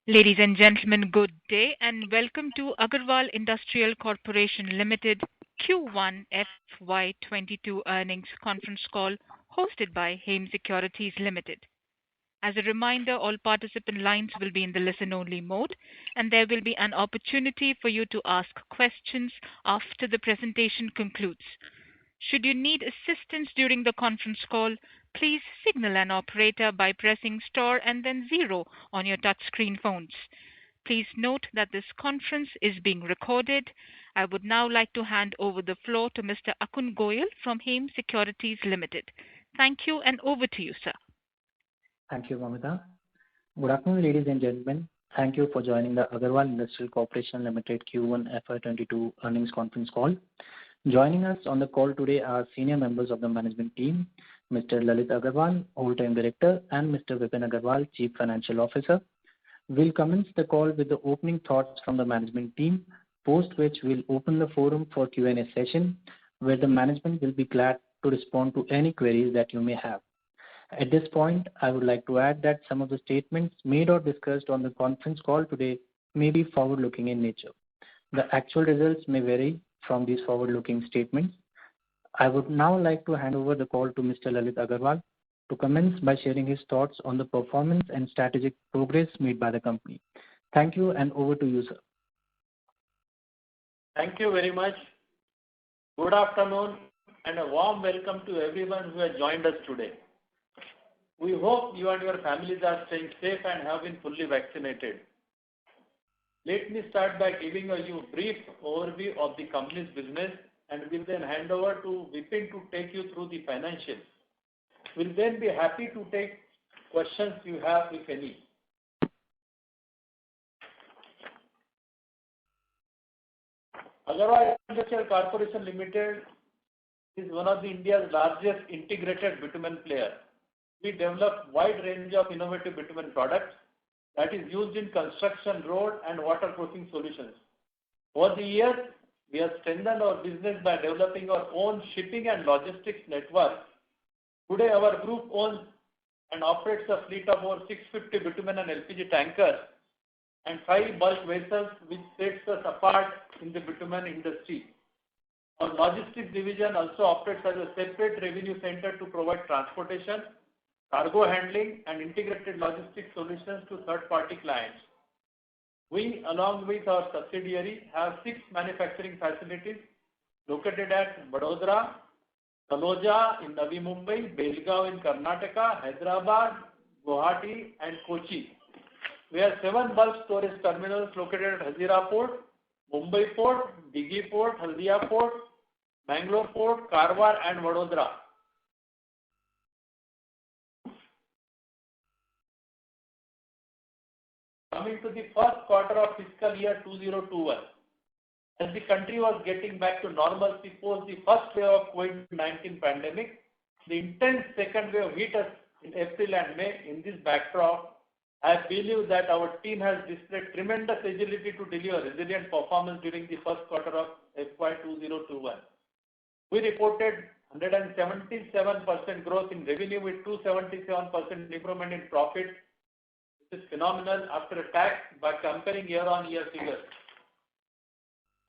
Ladies and gentlemen, good day and welcome to Agarwal Industrial Corporation Limited Q1 FY22 earnings conference call hosted by Haim Securities Limited. As a reminder, all participant lines will be in the listen-only mode, and there will be an opportunity for you to ask questions after the presentation concludes. Should you need assistance during the conference call, please signal an operator by pressing star and then zero on your touchscreen phones. Please note that this conference is being recorded. I would now like to hand over the floor to Mr. Akun Goyal from Haim Securities Limited. Thank you, and over to you, sir. Thank you, Mamita. Good afternoon, ladies and gentlemen. Thank you for joining the Agarwal Industrial Corporation Limited Q1 FY22 earnings conference call. Joining us on the call today are senior members of the management team, Mr. Lalit Agarwal, Whole-time Director, and Mr. Vipin Agarwal, Chief Financial Officer. We'll commence the call with the opening thoughts from the management team, post which we'll open the forum for Q&A session, where the management will be glad to respond to any queries that you may have. At this point, I would like to add that some of the statements made or discussed on the conference call today may be forward-looking in nature. The actual results may vary from these forward-looking statements. I would now like to hand over the call to Mr. Lalit Agarwal to commence by sharing his thoughts on the performance and strategic progress made by the company. Thank you, and over to you, sir. Thank you very much. Good afternoon and a warm welcome to everyone who has joined us today. We hope you and your families are staying safe and have been fully vaccinated. Let me start by giving you a brief overview of the company's business and will then hand over to Vipin to take you through the financials. We'll then be happy to take questions you have, if any. Agarwal Industrial Corporation Limited is one of India's largest integrated bitumen players. We develop wide range of innovative bitumen products that is used in construction, road and waterproofing solutions. Over the years, we have strengthened our business by developing our own shipping and logistics network. Today, our group owns and operates a fleet of over 650 bitumen and LPG tankers and 5 bulk vessels, which sets us apart in the bitumen industry. Our logistics division also operates as a separate revenue center to provide transportation, cargo handling and integrated logistics solutions to third-party clients. We, along with our subsidiary, have 6 manufacturing facilities located at Vadodara, Taloja in Navi Mumbai, Belgaum in Karnataka, Hyderabad, Guwahati and Kochi. We have 7 bulk storage terminals located at Hazira Port, Mumbai Port, Dighi Port, Haldia Port, Bangalore Port, Karwar and Vadodara. Coming to the first quarter of fiscal year 2021, as the country was getting back to normalcy post the first wave of COVID-19 pandemic, the intense second wave hit us in April and May. In this backdrop, I believe that our team has displayed tremendous agility to deliver resilient performance during the first quarter of FY 2021. We reported 177% growth in revenue with 277% improvement in profit. This is phenomenal after a tax by comparing year-on-year figures.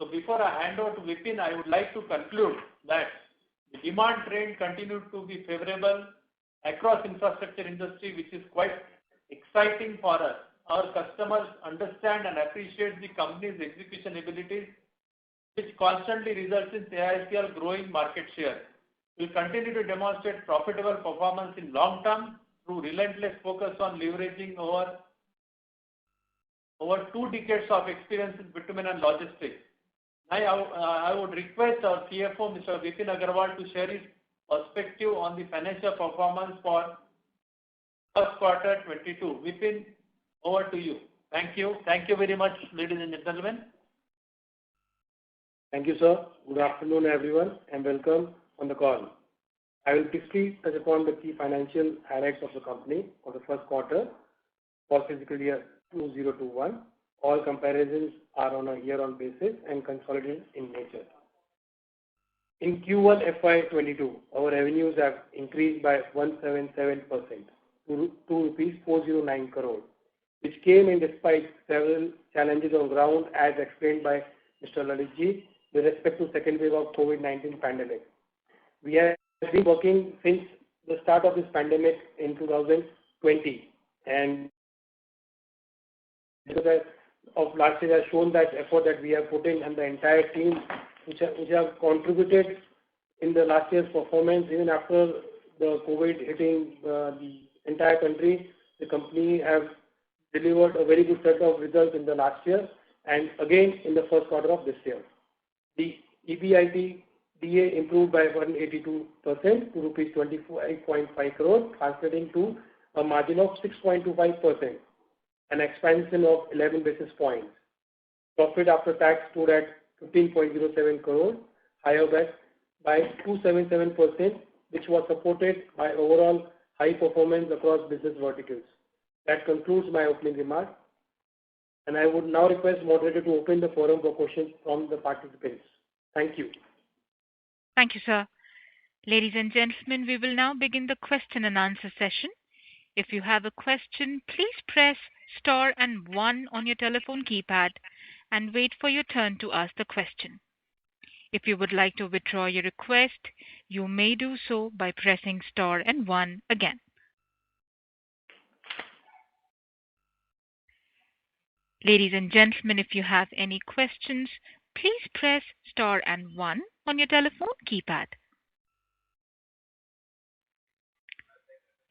So before I hand over to Vipin, I would like to conclude that the demand trend continued to be favorable across infrastructure industry, which is quite exciting for us. Our customers understand and appreciate the company's execution abilities, which constantly results in AICL growing market share. We will continue to demonstrate profitable performance in long term through relentless focus on leveraging over 2 decades of experience in bitumen and logistics. I would request our CFO, Mr. Vipin Agarwal, to share his perspective on the financial performance for first quarter 22. Vipin, over to you. Thank you. Thank you very much, ladies and gentlemen. Thank you, sir. Good afternoon, everyone, and welcome on the call. I will briefly touch upon the key financial highlights of the company for the first quarter for fiscal year 2021. All comparisons are on a year-on basis and consolidated in nature. In Q1 FY22, our revenues have increased by 177% to rupees 409 crore which came in despite several challenges on ground, as explained by Mr. Lalitji, with respect to second wave of COVID-19 pandemic. We have been working since the start of this pandemic in 2020, and because of last year has shown that effort that we have put in, and the entire team which have contributed in the last year's performance. Even after the COVID hitting the entire country, the company have delivered a very good set of results in the last year and again in the first quarter of this year. The EBITDA improved by 182% to rupees 24.5 crore, translating to a margin of 6.25%, an expansion of 11 basis points. Profit after tax stood at 15.07 crore, higher by 277%, which was supported by overall high performance across business verticals. That concludes my opening remarks, and I would now request moderator to open the forum for questions from the participants. Thank you. Thank you, sir. Ladies and gentlemen, we will now begin the question and answer session. If you have a question, please press star and 1 on your telephone keypad and wait for your turn to ask the question. If you would like to withdraw your request, you may do so by pressing star and 1 again. Ladies and gentlemen, if you have any questions, please press star and 1 on your telephone keypad.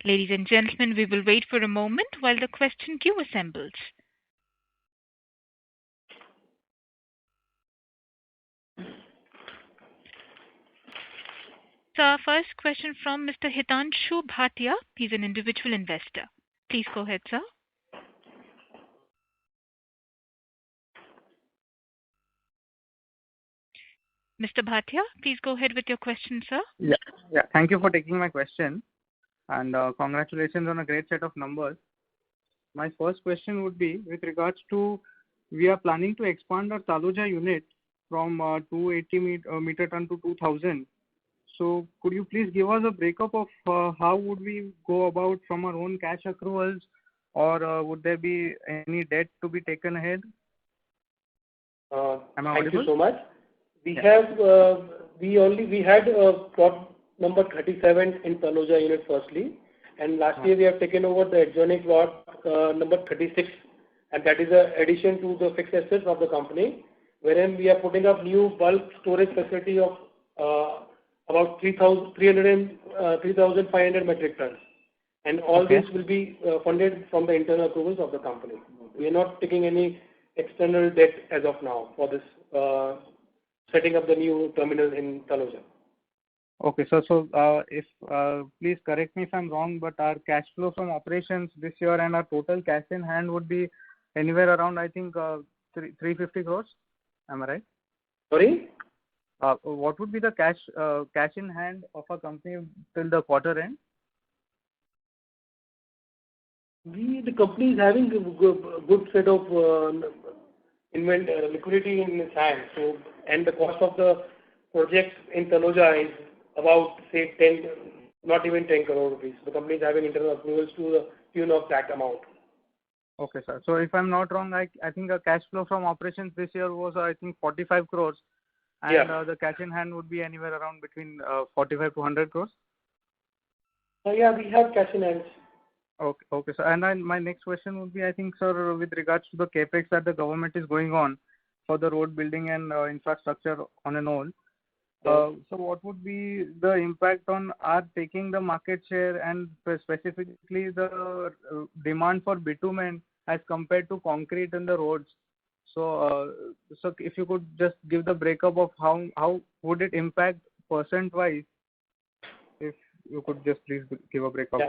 Ladies and gentlemen, we will wait for a moment while the question queue assembles. So our first question from Mr. Hitanshu Bhatia. He's an individual investor. Please go ahead, sir. Mr. Bhatia, please go ahead with your question, sir. Yeah. Thank you for taking my question, and congratulations on a great set of numbers. My first question would be with regards to, we are planning to expand our Taloja unit from 280 meter ton to 2000. So could you please give us a breakup of how would we go about from our own cash accruals, or would there be any debt to be taken ahead? Thank you so much. We had plot number 37 in Taloja unit firstly, and last year we have taken over the adjoining plot number 36, and that is an addition to the fixed assets of the company, wherein we are putting up new bulk storage facility of about 3,500 metric tons, and all this will be funded from the internal accruals of the company. We are not taking any external debt as of now for this setting up the new terminal in Taloja. Okay, so if please correct me if I'm wrong, but our cash flow from operations this year and our total cash in hand would be anywhere around, I think, 350 crores. Am I right? Sorry? What would be the cash in hand of a company till the quarter end? The company is having a good set of liquidity in its hand. So, and the cost of the project in Taloja is about, say, 10, not even 10 crore rupees. The company is having internal approvals to the tune of that amount. Okay, sir. So if I'm not wrong, I think the cash flow from operations this year was, I think, 45 crores. And the cash in hand would be anywhere around between 45 to 100 crores? Yeah, we have cash in hand. Okay, sir. And my next question would be, I think, sir, with regards to the capex that the government is going on for the road building and infrastructure on and all. So what would be the impact on our taking the market share and specifically the demand for bitumen as compared to concrete in the roads? So, if you could just give the breakup of how would it impact percent-wise, if you could just please give a breakup.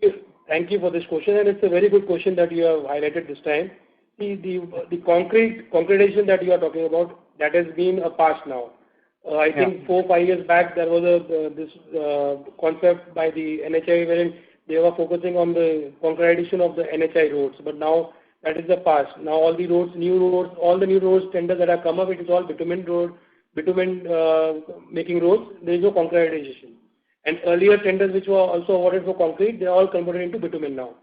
Yeah, thank you for this question, and it's a very good question that you have highlighted this time. See, the concretization that you are talking about, that has been a past now. I think 4 or 5 years back there was this concept by the NHAI wherein they were focusing on the concretization of the NHAI roads, but now that is the past. Now all the roads, all the new roads tenders that have come up, it is all bitumen making roads. There is no concretization. And earlier tenders which were also awarded for concrete, they are all converted into bitumen now.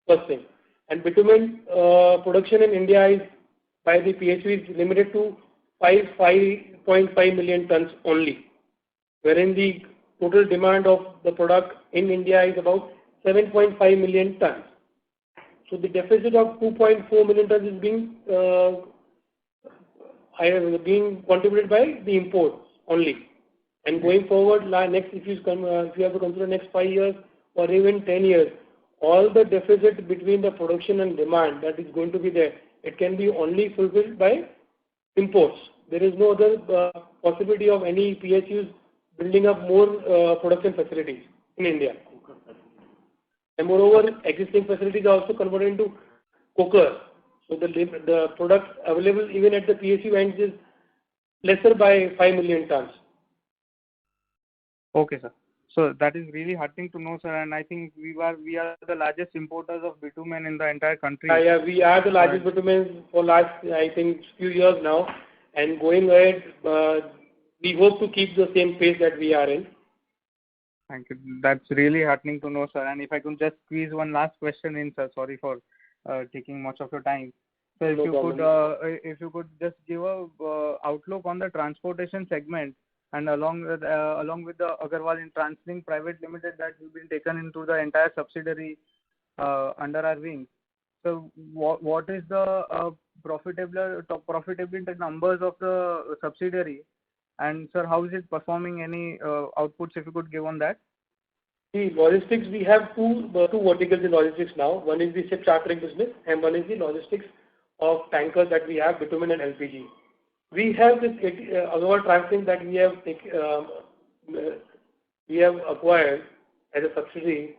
First thing. and bitumen production in India is by the PSU is limited to 5.5 million tons only, wherein the total demand of the product in India is about 7.5 million tons. So the deficit of 2.4 million tons is being contributed by the imports only. And going forward, next if you have to consider next 5 years or even 10 years, all the deficit between the production and demand that is going to be there, it can be only fulfilled by imports. There is no other possibility of any PSUs building up more production facilities in India. And moreover, existing facilities are also converted into coker. So the product available even at the PSU ends is lesser by 5 million tons. Okay, sir. So that is really heartening to know, sir. And I think we are the largest importers of bitumen in the entire country. Yeah, we are the largest bitumen for last, I think, few years now. And going ahead, we hope to keep the same pace that we are in. Thank you. That's really heartening to know, sir. And if I could just squeeze one last question in, sir. Sorry for taking much of your time. So if you could just give a outlook on the transportation segment, and along with the Agarwal in Translink Private Limited that will be taken into the entire subsidiary under our wing. So what is the profitability numbers of the subsidiary? And sir, how is it performing? Any outputs if you could give on that? The logistics, we have two verticals in logistics now. One is the ship chartering business and one is the logistics of tankers that we have, bitumen and LPG. We have this Agarwal Translink that we have acquired as a subsidiary.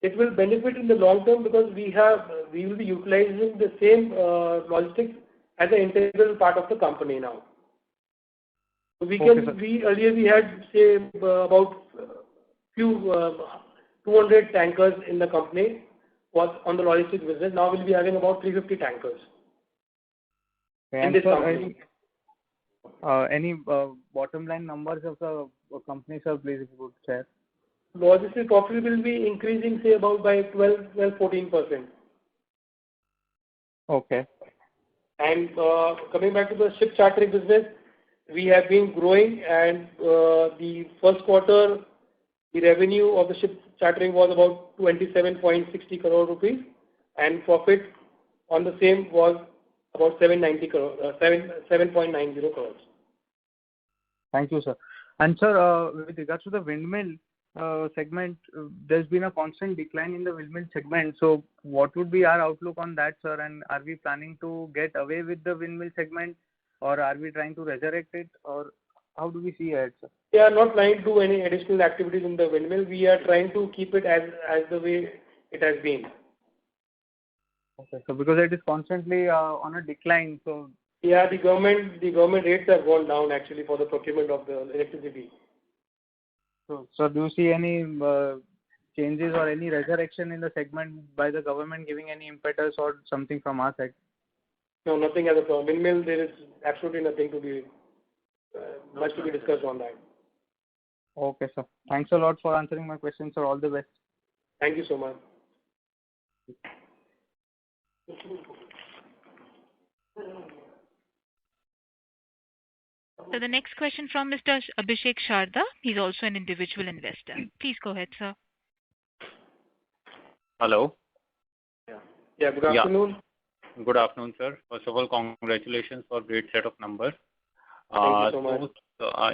It will benefit in the long term because we will be utilizing the same logistics as an integral part of the company now. So earlier we had say about few 200 tankers in the company was on the logistics business. Now we'll be having about 350 tankers in this company. Any bottom line numbers of the company, sir, please if you could share. Logistics profit will be increasing, say, about by 12-14%. Okay. And coming back to the ship chartering business, we have been growing, and the first quarter, the revenue of the ship chartering was about 27.60 crore rupees, and profit on the same was about 7.90 crores. Thank you, sir. And sir, with regards to the windmill segment, there's been a constant decline in the windmill segment. So what would be our outlook on that, sir? And are we planning to get away with the windmill segment, or are we trying to resurrect it, or how do we see it, sir? We are not trying to do any additional activities in the windmill. We are trying to keep it as the way it has been. Okay, so because it is constantly on a decline, so yeah, the government rates have gone down actually for the procurement of the electricity. So do you see any changes or any resurrection in the segment by the government giving any impetus or something from our side? No, nothing as of now. Windmill, there is absolutely nothing to be much to be discussed on that. Okay, sir. Thanks a lot for answering my questions, sir. All the best. Thank you so much. So the next question from Mr. Abhishek Sharda. He's also an individual investor. Please go ahead, sir. Hello. Yeah, good afternoon. Yeah. Good afternoon, sir. First of all, congratulations for great set of numbers. Thank you so much.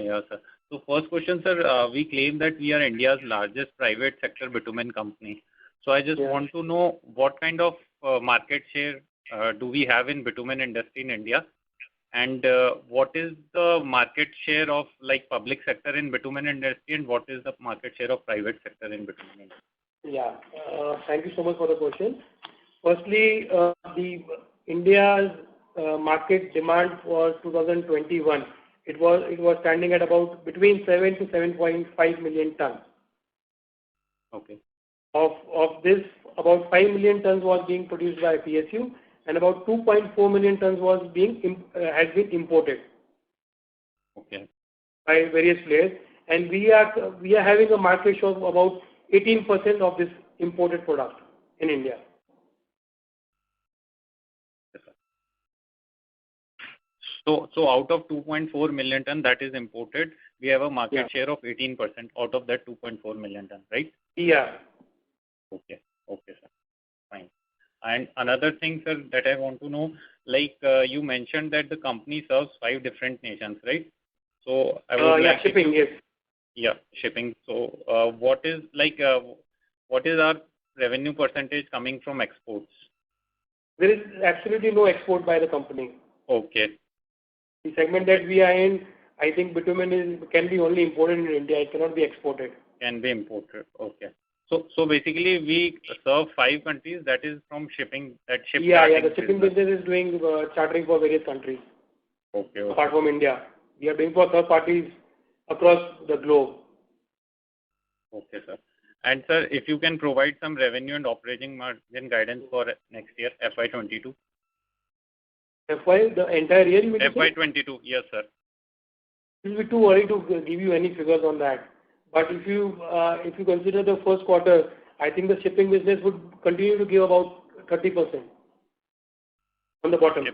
Yeah, sir. So first question, sir, we claim that we are India's largest private sector bitumen company. So I just want to know what kind of market share do we have in bitumen industry in India? And what is the market share of like public sector in bitumen industry, and what is the market share of private sector in bitumen industry? Yeah, thank you so much for the question. Firstly, the India's market demand for 2021, it was standing at about between 7 to 7.5 million tons. Okay. Of this, about 5 million tons was being produced by PSU, and about 2.4 million tons has been imported. Okay. By various players, and we are having a market share of about 18% of this imported product in India. So out of 2.4 million ton that is imported, we have a market share of 18% out of that 2.4 million ton, right? Yeah. Okay, sir. Fine. And another thing, sir, that I want to know, like you mentioned that the company serves 5 different nations, right? So I would like shipping, yes. Yeah, shipping. So what is our revenue percentage coming from exports? There is absolutely no export by the company. Okay. The segment that we are in, I think bitumen can be only imported in India. It cannot be exported. Can be imported. Okay. So basically we serve 5 countries, that is from shipping, that ship. Yeah, the shipping business is doing chartering for various countries. Okay. Apart from India. We are doing for third parties across the globe. Okay, sir. And sir, if you can provide some revenue and operating margin guidance for next year, FY22. The entire year you mean FY22, yes, sir. It will be too early to give you any figures on that. But if you consider the first quarter, I think the shipping business would continue to give about 30% on the bottom.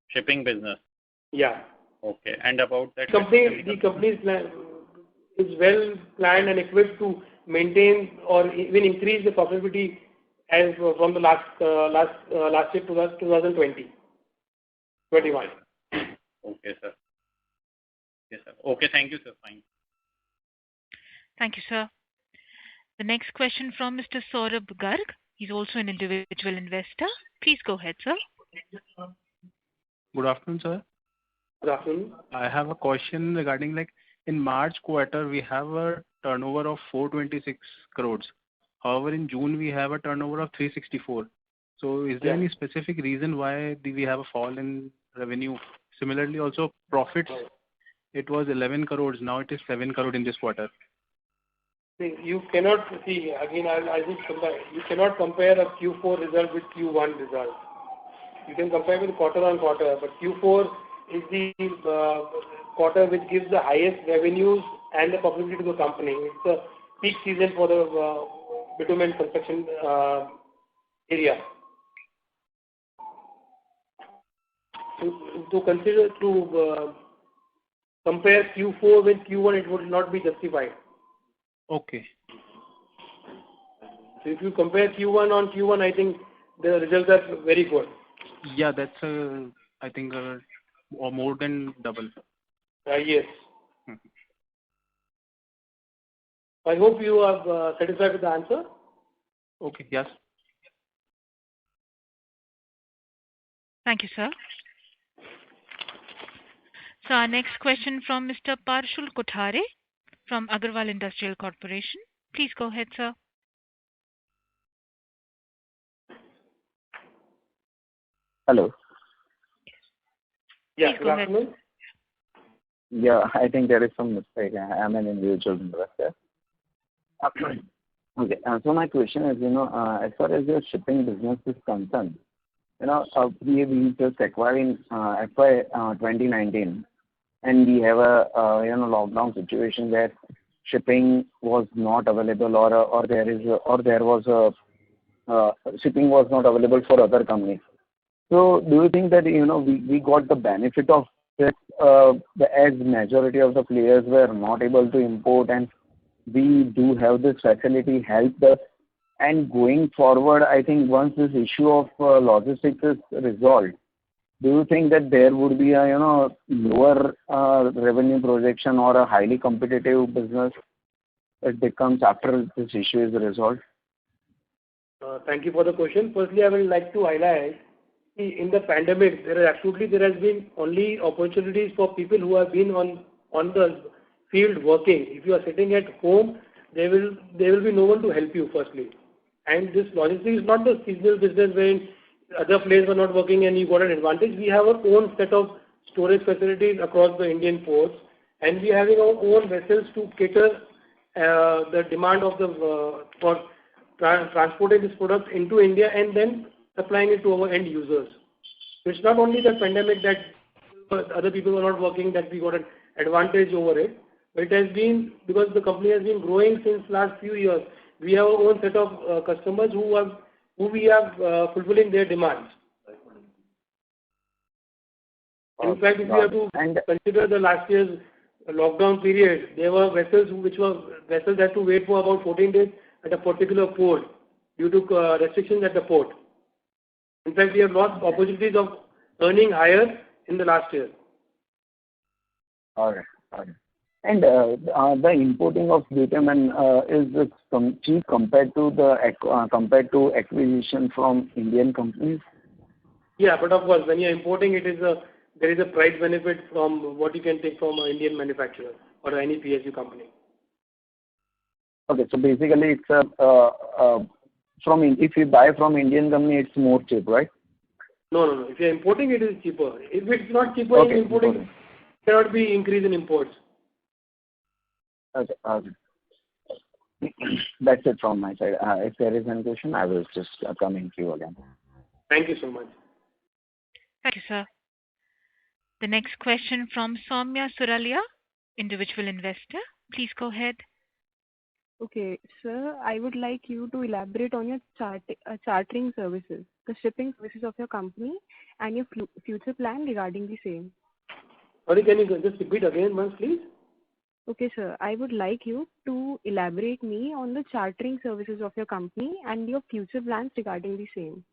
Shipping business. Yeah. Okay. And about that. The company's plan is well planned and equipped to maintain or even increase the profitability as from the last year to 2020. 21. Okay, sir. Yes, sir. Okay, thank you, sir. Fine. Thank you, sir. The next question from Mr. Saurabh Garg. He's also an individual investor. Please go ahead, sir. Good afternoon, sir. Good afternoon. I have a question regarding, like, in March quarter, we have a turnover of 426 crores. However, in June, we have a turnover of 364. So is there any specific reason why we have a fall in revenue? Similarly, also profits, it was 11 crores. Now it is 7 crores in this quarter. You cannot see, again, I'll just compare. You cannot compare a Q4 result with Q1 result. You can compare with quarter on quarter, but Q4 is the quarter which gives the highest revenues and the profitability to the company. It's the peak season for the bitumen construction area. To compare Q4 with Q1, it would not be justified. Okay. So if you compare Q1 on Q1, I think the results are very good. Yeah, that's I think or more than double. Yes. I hope you are satisfied with the answer. Okay. Yes. Thank you, sir. So our next question from Mr. Parshul Kothare from Agarwal Industrial Corporation. Please go ahead, sir. Hello. Yeah, good afternoon. Yeah, I think there is some mistake. I am an individual investor. Okay. So my question is, as far as your shipping business is concerned, we just acquired in FY 2019, and we have a lockdown situation where shipping was not available, or shipping was not available for other companies. So do you think that we got the benefit of this as majority of the players were not able to import, and we do have this facility helped us? And going forward, I think once this issue of logistics is resolved, do you think that there would be a lower revenue projection or a highly competitive business that becomes after this issue is resolved? Thank you for the question. Firstly, I would like to highlight, in the pandemic, there has been only opportunities for people who have been on the field working. If you are sitting at home, there will be no one to help you, firstly. And this logistics is not the seasonal business when other players are not working and you got an advantage. We have our own set of storage facilities across the Indian ports, and we are having our own vessels to cater the demand of for transporting this product into India and then supplying it to our end users. So it's not only the pandemic that other people were not working that we got an advantage over it, but it has been because the company has been growing since last few years. We have our own set of customers who we are fulfilling their demands. In fact, if you have to consider the last year's lockdown period, there were vessels had to wait for about 14 days at a particular port due to restrictions at the port. In fact, we have lost opportunities of earning higher in the last year. All right. And the importing of bitumen is cheap compared to acquisition from Indian companies? Yeah, but of course, when you're importing, there is a price benefit from what you can take from an Indian manufacturer or any PSU company. Okay, so basically it's if you buy from Indian company, it's more cheap, right? No. If you're importing, it is cheaper. If it's not cheaper in importing, there cannot be increase in imports. Okay. That's it from my side. If there is any question, I will just come in queue again. Thank you so much. Thank you, sir. The next question from Soumya Suralia, individual investor. Please go ahead. Okay, sir, I would like you to elaborate on your chartering services, the shipping services of your company, and your future plan regarding the same. Sorry, can you just repeat again once, please? Okay, sir, I would like you to elaborate me on the chartering services of your company and your future plans regarding the same.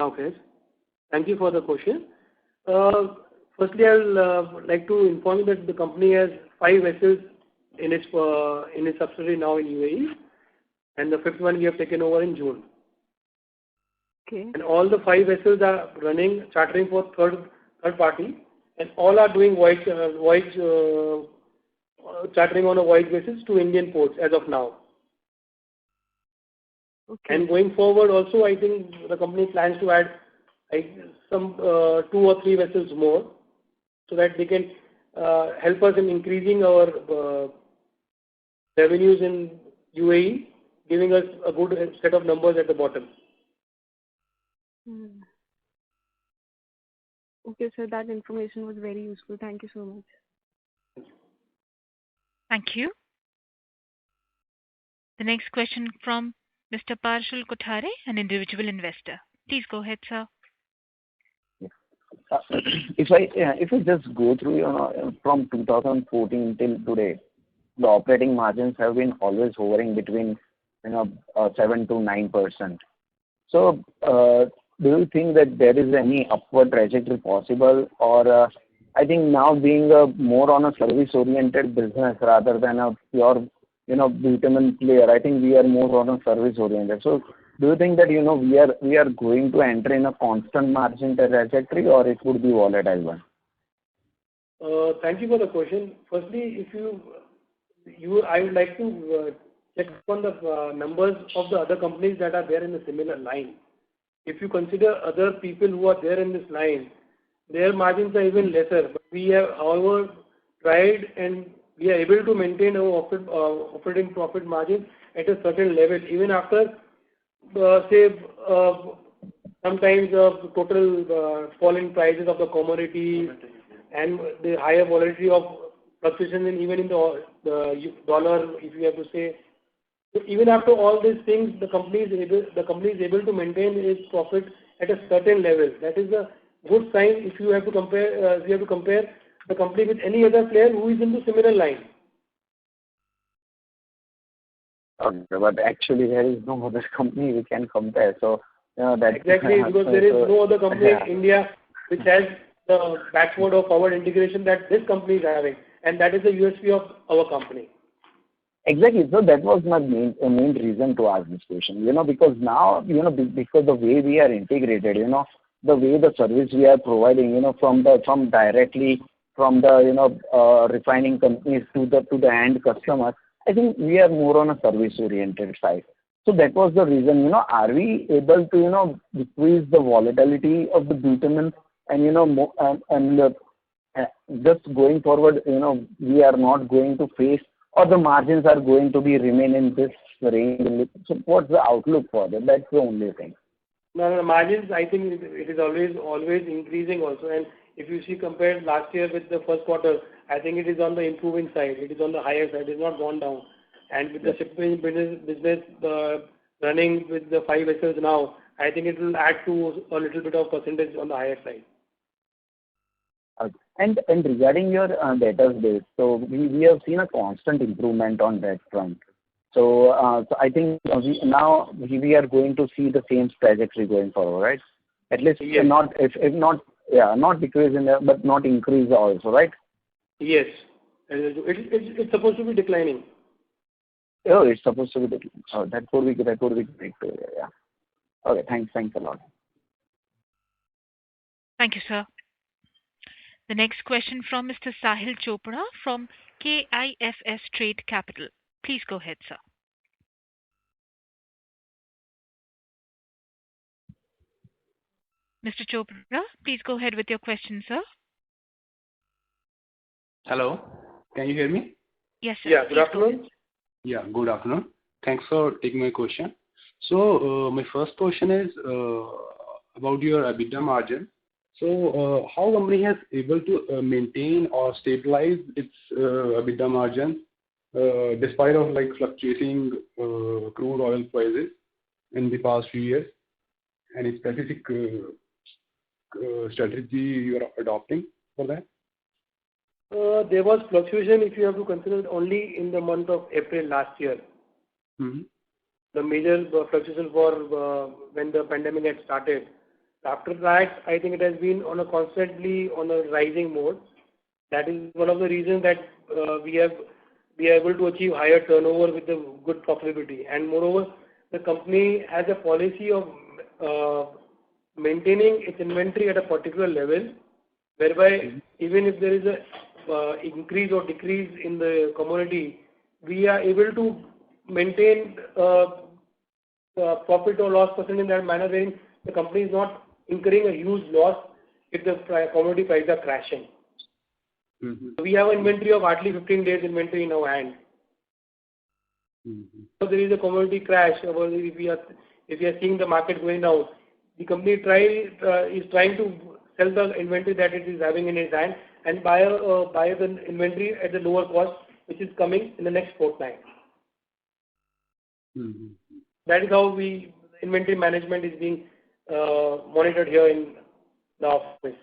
Okay. Thank you for the question. Firstly, I'll like to inform you that the company has 5 vessels in its subsidiary now in UAE, and the 5th one we have taken over in June. Okay. And all the 5 vessels are running chartering for third party, and all are doing voyage chartering on a voyage basis to Indian ports as of now. Okay. And going forward also, I think the company plans to add some 2 or 3 vessels more, so that they can help us in increasing our revenues in UAE, giving us a good set of numbers at the bottom. Okay, sir, that information was very useful. Thank you so much. Thank you. The next question from Mr. Parshal Kothare, an individual investor. Please go ahead, sir. If I just go through, from 2014 till today, the operating margins have been always hovering between 7 to 9%. So, do you think that there is any upward trajectory possible, or I think now being more on a service-oriented business rather than a pure bitumen player, I think we are more on a service-oriented. So, do you think that we are going to enter in a constant margin trajectory, or it would be volatile one? Thank you for the question. Firstly, I would like to check on the numbers of the other companies that are there in a similar line. If you consider other people who are there in this line, their margins are even lesser. But we have, however, tried, and we are able to maintain our operating profit margin at a certain level, even after, sometimes the total fall in prices of the commodity and the higher volatility of fluctuation even in the dollar, if you have to say. So even after all these things, the company is able to maintain its profit at a certain level. That is a good sign if you have to compare the company with any other player who is in the similar line. Okay, but actually there is no other company we can compare. So that exactly, because there is no other company in India which has the backward or forward integration that this company is having, and that is the USP of our company. Exactly. So that was my main reason to ask this question. Because now, because the way we are integrated, the way the service we are providing, from directly from the refining companies to the end customers, I think we are more on a service-oriented side. So that was the reason. Are we able to decrease the volatility of the bitumen, and just going forward, we are not going to face, or the margins are going to remain in this range? So what's the outlook for that? That's the only thing. No, margins, I think it is always increasing also. And if you see compared last year with the first quarter, I think it is on the improving side. It is on the higher side. It has not gone down. And with the shipping business running with the 5 vessels now, I think it will add to a little bit of percentage on the higher side. And regarding your debtors days, so we have seen a constant improvement on that front. So I think we are going to see the same trajectory going forward, right? At least not if not not decrease in there, but not increase also, right? Yes. It's supposed to be declining. Oh, it's supposed to be declining. Oh, that would be great to hear. Yeah. Okay. Thanks a lot. Thank you, sir. The next question from Mr. Sahil Chopra from KIFS Trade Capital. Please go ahead, sir. Mr. Chopra, please go ahead with your question, sir. Hello, can you hear me? Yes, sir. Yeah, good afternoon. Yeah, good afternoon. Thanks for taking my question. So my first question is about your EBITDA margin. So how company has able to maintain or stabilize its EBITDA margin despite of like fluctuating crude oil prices in the past few years? Any specific strategy you are adopting for that? There was fluctuation if you have to consider only in the month of April last year. Mm-hmm. The major fluctuation for when the pandemic had started. After that, I think it has been constantly on a rising mode. That is one of the reasons that we are able to achieve higher turnover with the good profitability. And moreover, the company has a policy of maintaining its inventory at a particular level, whereby even if there is a increase or decrease in the commodity, we are able to maintain profit or loss percent in that manner, wherein the company is not incurring a huge loss if the commodity prices are crashing. Mm-hmm. So we have an inventory of hardly 15 days inventory in our hand. Mm-hmm. So there is a commodity crash. If we are seeing the market going down, the company is trying to sell the inventory that it is having in its hand and buy the inventory at the lower cost, which is coming in the next fortnight. Mm-hmm. That is how inventory management is being monitored here in the office.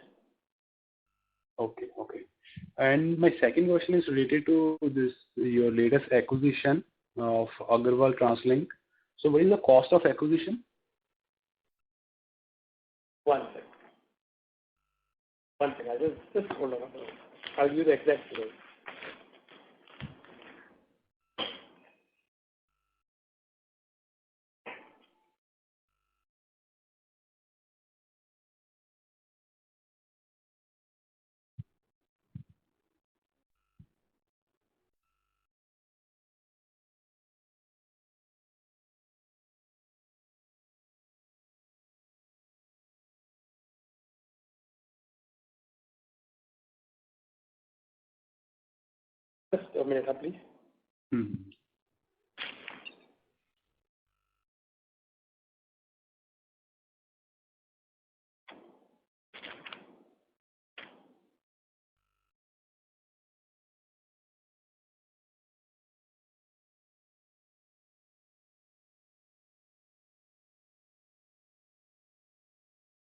Okay. And my second question is related to your latest acquisition of Agarwal TransLink. So what is the cost of acquisition? 1 second. Just hold on. I'll give you the exact figure. Just a minute, please. Mm-hmm.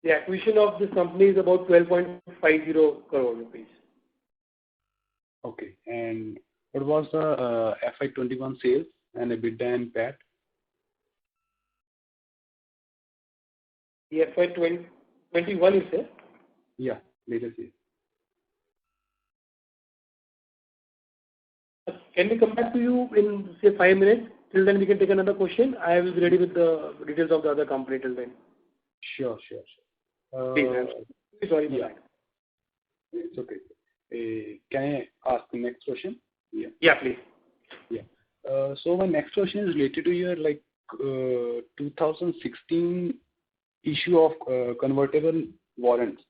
The acquisition of this company is about 12.50 crore rupees. Okay. And what was the FY21 sales and EBITDA and PAT? The FY21 you say? Yeah, latest year. Can we come back to you in say 5 minutes? Till then we can take another question. I will be ready with the details of the other company till then. Sure. Please, sorry for that. It's okay. Can I ask the next question? Yeah, please. Yeah. So my next question is related to your 2016 issue of convertible warrants.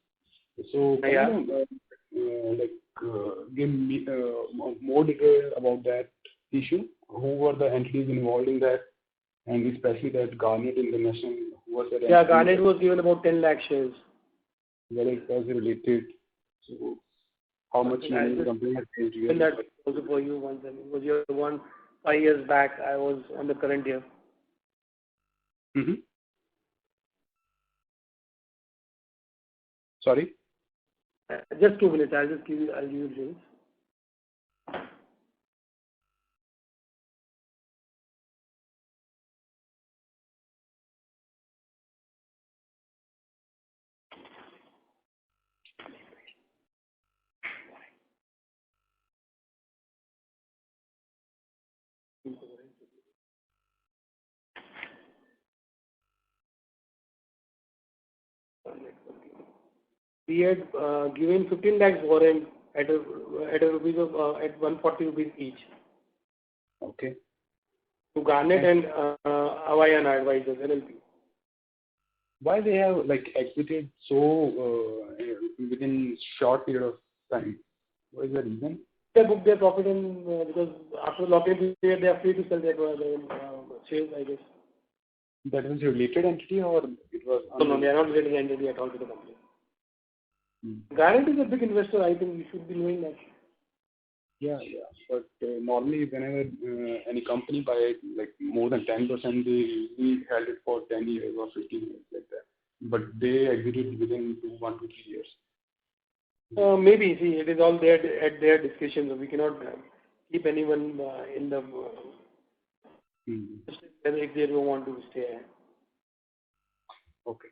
So can you give me more details about that issue? Who were the entities involved in that, and especially that Garnet International? Who was that? Yeah, Garnet was given about 10 lakh shares. Well, it was related. So how much money the company has paid you? That also for you once. It was your one 5 years back. I was on the current year. Sorry? Just 2 minutes. I'll give you drinks. We had given 15 lakhs warrant at rupees of at 140 rupees each Okay. to Garnet and Avayana Advisors LLP. Why they have like exited so within short period of time? What is the reason? They book their profit in because after lock-in period they are free to sell their shares, I guess. That was a related entity or it was? No, they are not related entity at all to the company. Hmm. Garnet is a big investor. I think you should be knowing that. Yeah. But normally, whenever any company buy like more than 10%, they usually held it for 10 years or 15 years like that. But they exited within 1 to 3 years. Maybe. See, it is all there at their discretion. So we cannot keep anyone in the if they don't want to stay. Okay.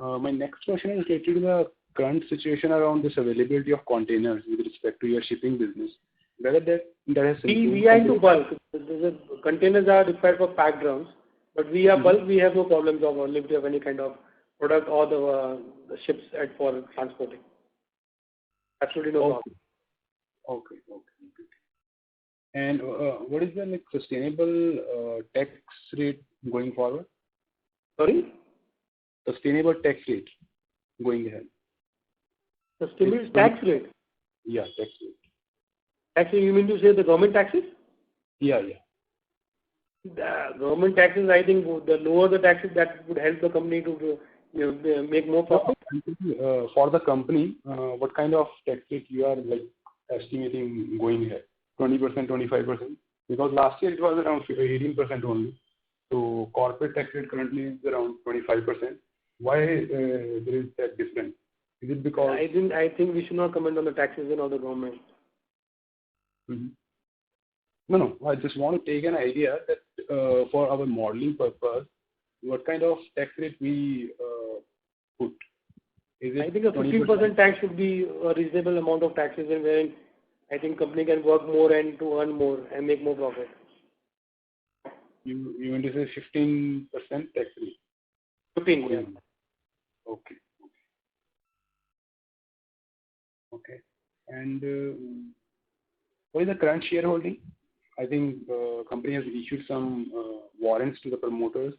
My next question is related to the current situation around this availability of containers with respect to your shipping business. Whether that has we are into bulk. Containers are required for packed drums, but we are bulk. We have no problems of availability of any kind of product or the ships for transporting. Absolutely no problem. Okay. And what is the like sustainable tax rate going forward? Sorry? Sustainable tax rate going ahead. Sustainable tax rate? Yeah, tax rate. Tax rate, you mean to say the government taxes? Yeah. The government taxes, I think the lower the taxes, that would help the company to make more profit. For the company, what kind of tax rate you are like estimating going ahead? 20%, 25%? Because last year it was around 18% only. So corporate tax rate currently is around 25%. Why there is that difference? Is it because I think we should not comment on the taxes and all the government. Mm-hmm. No. I just want to take an idea that for our modeling purpose, what kind of tax rate we put. Is it I think a 15% tax should be a reasonable amount of taxes, and wherein I think company can work more and to earn more and make more profit. You want to say 15% tax rate? 15, yeah. Okay. And what is the current shareholding? I think company has issued some warrants to the promoters,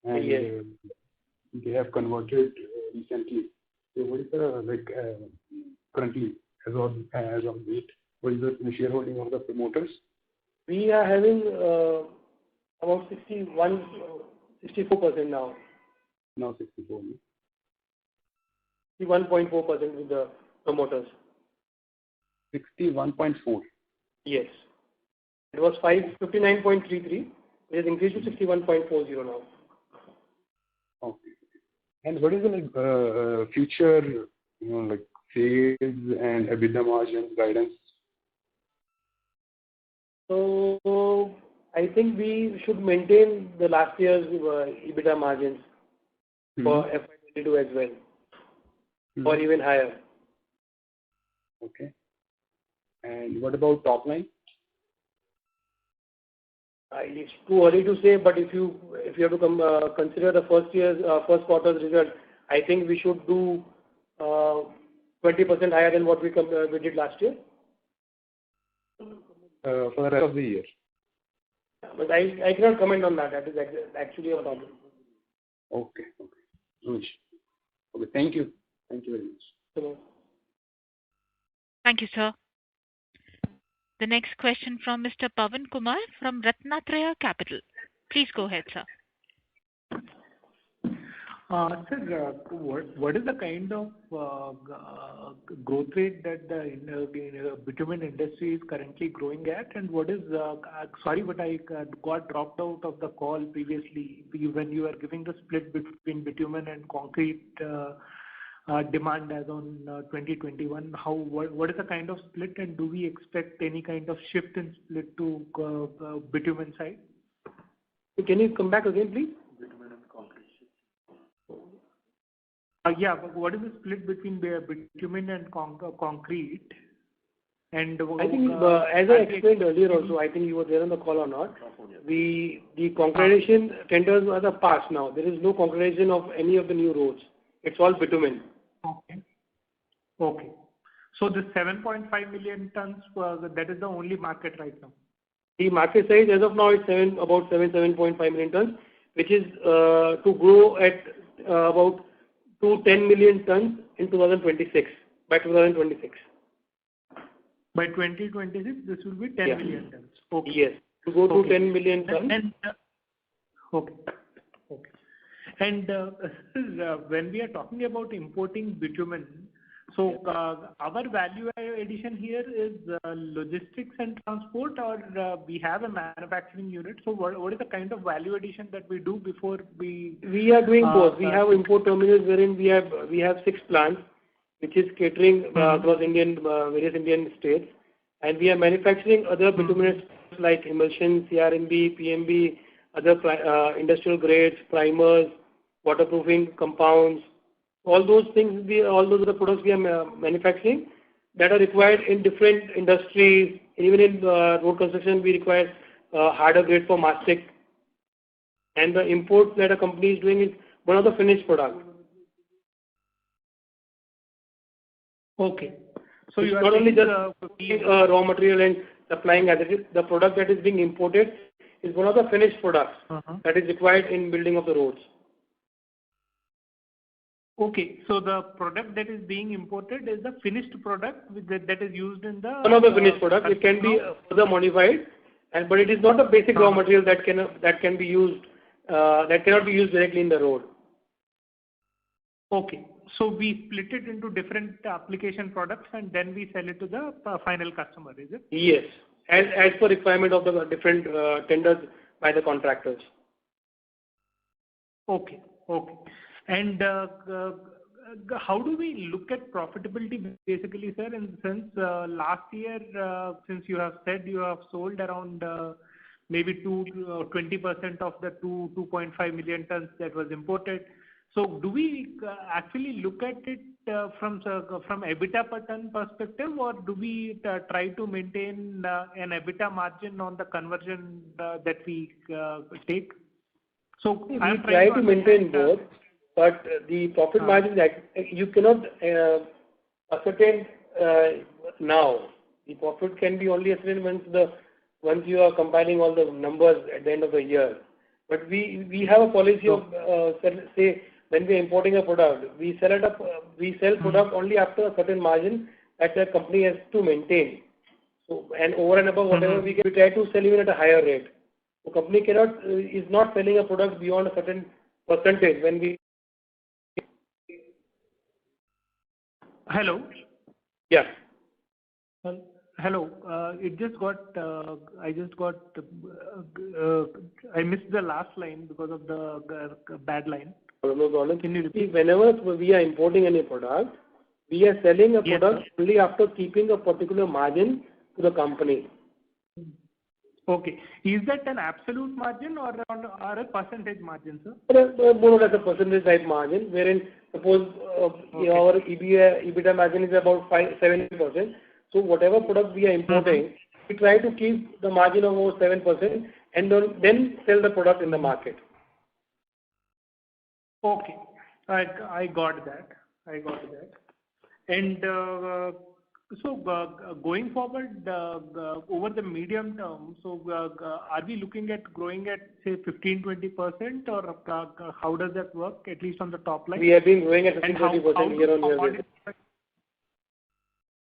and they have converted recently. So what is the currently as of date? What is the shareholding of the promoters? We are having about 64% now. Now 64. 61.4% with the promoters. 61.4. Yes. It was 59.33. It has increased to 61.40 now. Okay. And what is the future, sales and EBITDA margin guidance? So I think we should maintain the last year's EBITDA margins for FY22 as well, or even higher. Okay. And what about top line? It's too early to say, but if you have to consider the first quarter's result, I think we should do 20% higher than what we did last year. For the rest of the year. But I cannot comment on that. That is actually a problem. Okay. Okay. Thank you. Thank you very much. Hello. Thank you, sir. The next question from Mr. Pavan Kumar from Ratnatraya Capital. Please go ahead, sir. Sir, what is the kind of growth rate that the bitumen industry is currently growing at, and what is sorry, but I got dropped out of the call previously when you were giving the split between bitumen and concrete demand as on 2021? What is the kind of split, and do we expect any kind of shift in split to bitumen side? Can you come back again, please? Bitumen and concrete. But what is the split between bitumen and concrete? And I think, as I explained earlier also, I think you were there on the call or not, the concretization tenders are the past now. There is no concretization of any of the new roads. It's all bitumen. Okay. So the 7.5 million tons, that is the only market right now? The market size as of now is about 7.5 million tons, which is to grow at about to 10 million tons in 2026, by 2026. By 2026, this will be 10 million tons. Okay. Yes, to go to 10 million tons. Okay. And when we are talking about importing bitumen, so our value addition here is logistics and transport, or we have a manufacturing unit. So what is the kind of value addition that we do before we? We are doing both. We have import terminals wherein we have 6 plants, which is catering across various Indian states, and we are manufacturing other bituminous like emulsion, CRMB, PMB, other industrial grades, primers, waterproofing compounds. All those things, all those are the products we are manufacturing that are required in different industries. Even in road construction, we require harder grade for mastic. And the imports that a company is doing is one of the finished products. Okay. So you are not only just raw material and supplying additives. The product that is being imported is one of the finished products that is required in building of the roads. Okay, so the product that is being imported is the finished product that is used in the... One of the finished products. It can be further modified, but it is not a basic raw material that can be used, that cannot be used directly in the road. Okay, so we split it into different application products and then we sell it to the final customer, is it? Yes, as per requirement of the different tenders by the contractors. Okay. And how do we look at profitability basically, sir, in the sense last year, since you have said you have sold around maybe 20% of the 2.5 million tons that was imported. So do we actually look at it from EBITDA per ton perspective, or do we try to maintain an EBITDA margin on the conversion that we take? So we try to maintain both. But the profit margin that you cannot ascertain now. The profit can be only ascertained once you are compiling all the numbers at the end of the year. But we have a policy of say when we are importing a product, we sell product only after a certain margin that the company has to maintain. So and over and above whatever we get, we try to sell even at a higher rate. The company is not selling a product beyond a certain percentage when we. Hello? Yeah. Hello. I missed the last line because of the bad line. No problem. Can you repeat? Whenever we are importing any product, we are selling a product only after keeping a particular margin to the company. Okay. Is that an absolute margin or a percentage margin, sir? More or less a percentage type margin, wherein suppose our EBITDA margin is about 7%. So whatever product we are importing, we try to keep the margin of about 7% and then sell the product in the market. Okay. I got that. And so going forward over the medium term, so are we looking at growing at say 15-20%, or how does that work, at least on the top line? We have been growing at 15-20% year on year.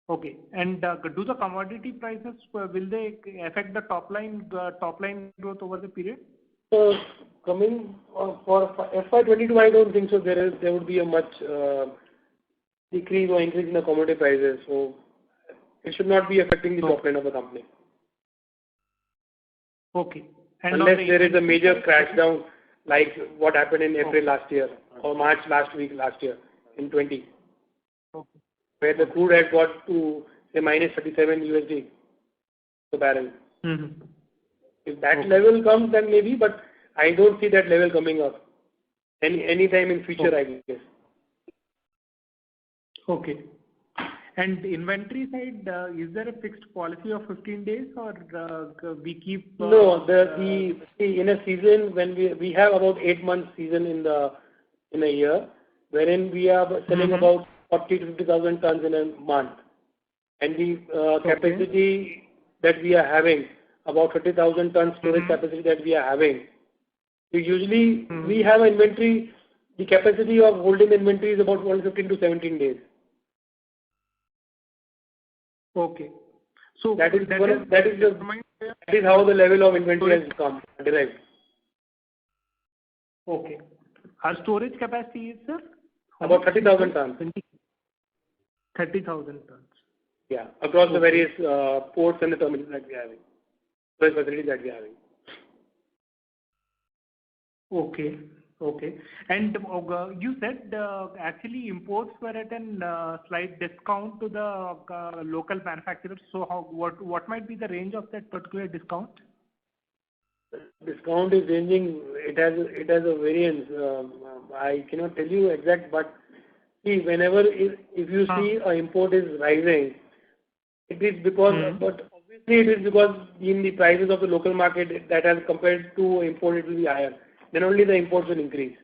Okay. And do the commodity prices, will they affect the top line growth over the period? So coming for FY22, I don't think so. There would be a much decrease or increase in the commodity prices. So it should not be affecting the top line of the company. Okay. And unless there is a major crash down like what happened in April last year or March last year in 20. where the crude had got to say -$37 USD per barrel. If that level comes, then maybe, but I don't see that level coming up any time in future, I guess. Okay. And inventory side, is there a fixed policy of 15 days or we keep? No, in a season when we have about 8 months season in a year, wherein we are selling about 40 to 50,000 tons in a month, and the capacity that we are having, about 30,000 tons storage capacity that we are having. So usually we have inventory. The capacity of holding inventory is about 15 to 17 days. Okay. So that is how the level of inventory has come derived. Okay. Our storage capacity is, sir? About 30,000 tons. 30,000 tons. Yeah, across the various ports and the terminals that we are having, storage facilities that we are having. Okay. Okay. And you said actually imports were at a slight discount to the local manufacturers. So what might be the range of that particular discount? Discount is ranging. It has a variance. I cannot tell you exact, but see, whenever if you see an import is rising, it is because, but obviously it is because in the prices of the local market that has compared to import, it will be higher. Then only the imports will increase.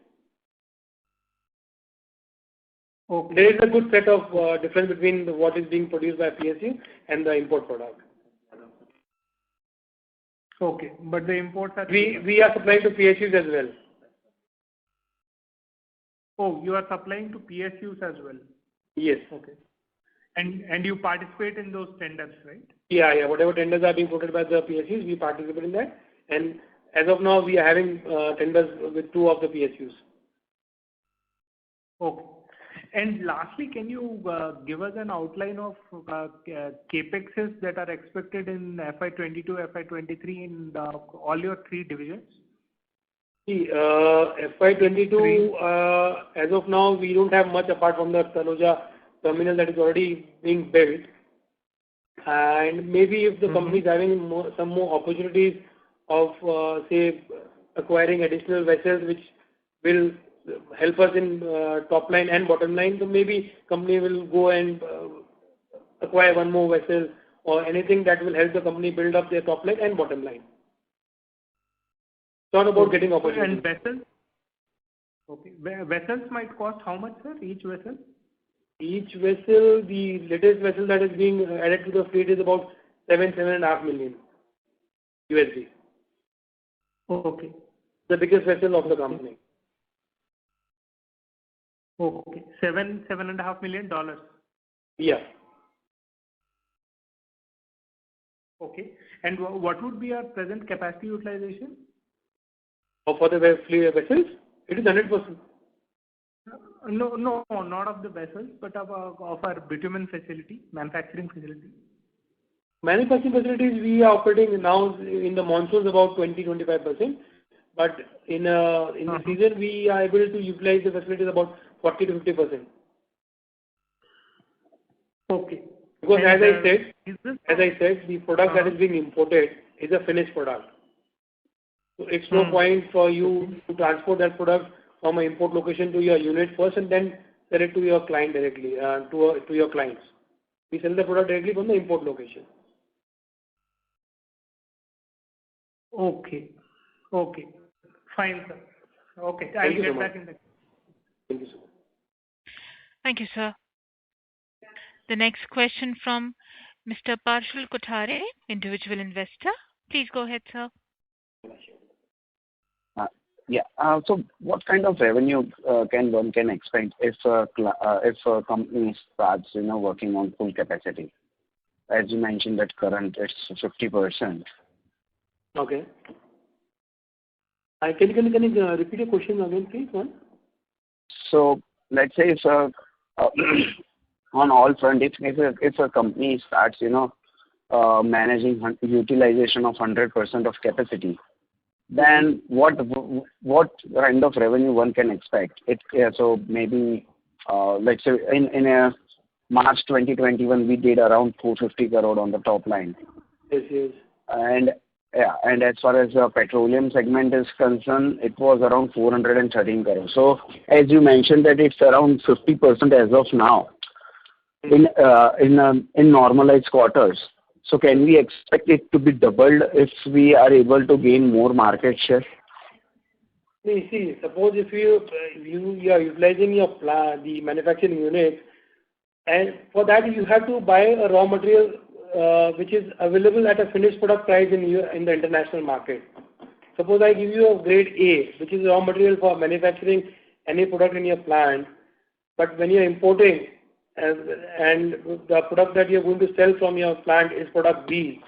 Okay. There is a good set of difference between what is being produced by PSU and the import product. Okay, but the imports are... We are supplying to PSUs as well. Oh, you are supplying to PSUs as well? Yes. Okay. And you participate in those tenders, right? Yeah. Whatever tenders are being quoted by the PSUs, we participate in that. And as of now, we are having tenders with 2 of the PSUs. Okay. And lastly, can you give us an outline of capexes that are expected in FY22, FY23 in all your 3 divisions? See, FY22, as of now, we don't have much apart from the Taloja terminal that is already being built. And maybe if the company is having some more opportunities of, say, acquiring additional vessels which will help us in top line and bottom line, so maybe company will go and acquire one more vessel or anything that will help the company build up their top line and bottom line. It's not about getting opportunities. And vessels? Okay. Vessels might cost how much, sir, each vessel? Each vessel, the latest vessel that is being added to the fleet is about $7.5 million USD. Okay. The biggest vessel of the company. Okay. $7.5 million. Yeah. Okay. And what would be our present capacity utilization? For the vessels, it is 100%. No, not of the vessels, but of our bitumen facility, manufacturing facility. Manufacturing facilities, we are operating now in the monsoons about 20-25%. But in the season, we are able to utilize the facilities about 40 to 50%. Okay. Because as I said, the product that is being imported is a finished product. So it's no point for you to transport that product from an import location to your unit first and then sell it to your client directly, to your clients. We sell the product directly from the import location. Okay. Fine, sir. Okay. I'll get back in the... Thank you, sir. Thank you, sir. The next question from Mr. Parshal Kothare, individual investor. Please go ahead, sir. So what kind of revenue can one expect if a company starts, working on full capacity? As you mentioned that current it's 50%. Okay. Can you repeat your question again, please, one? So let's say if on all front, if a company starts, managing utilization of 100% of capacity, then what kind of revenue one can expect? So maybe let's say in a March 2021, we did around 450 crore on the top line. Yes. And as far as the petroleum segment is concerned, it was around 413 crore. So as you mentioned that it's around 50% as of now in normalized quarters. So can we expect it to be doubled if we are able to gain more market share? See, suppose if you are utilizing your the manufacturing unit, and for that you have to buy a raw material which is available at a finished product price in the international market. Suppose I give you a grade A, which is raw material for manufacturing any product in your plant, but when you are importing and the product that you are going to sell from your plant is product B,